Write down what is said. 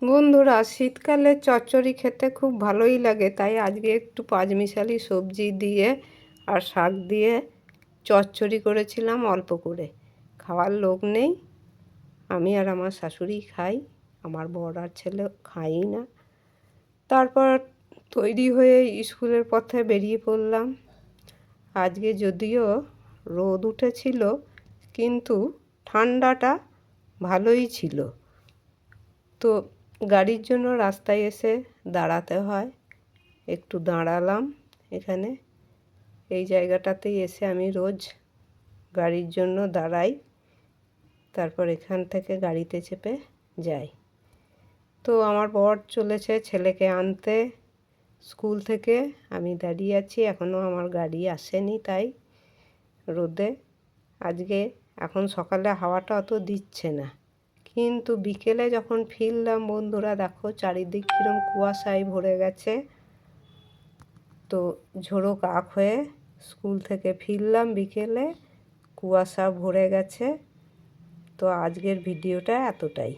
বন্ধুরা, শীতকালে চচ্চড়ি খেতে খুব ভালোই লাগে, তাই আজকে একটু পাঁচমিশালি সবজি দিয়ে আর শাক দিয়ে চচ্চড়ি করেছিলাম অল্প করে। খাওয়ার লোক নেই, আমি আর আমার শাশুড়ি খাই, আমার বর আর ছেলে খাই না। তারপর তৈরি হয়ে স্কুলের পথে বেরিয়ে পড়লাম। আজকে যদিও রোদ উঠেছিল, কিন্তু ঠান্ডাটা ভালোই ছিল। তো গাড়ির জন্য রাস্তায় এসে দাঁড়াতে হয়, একটু দাঁড়ালাম এখানে। এই জায়গাটাতেই এসে আমি রোজ গাড়ির জন্য দাঁড়াই, তারপর এখান থেকে গাড়িতে চেপে যাই। তো আমার বর চলেছে ছেলেকে আনতে স্কুল থেকে, আমি দাঁড়িয়ে আছি, এখনও আমার গাড়ি আসেনি। তাই রোদে আজকে এখন সকালে হাওয়াটা অত দিচ্ছে না, কিন্তু বিকেলে যখন ফিরলাম বন্ধুরা, দেখো চারিদিক কীরকম কুয়াশায় ভরে গেছে। তো ঝোড়ো কাক হয়ে স্কুল থেকে ফিরলাম বিকেলে, কুয়াশা ভরে গেছে। তো আজকের ভিডিওটা এতটাই।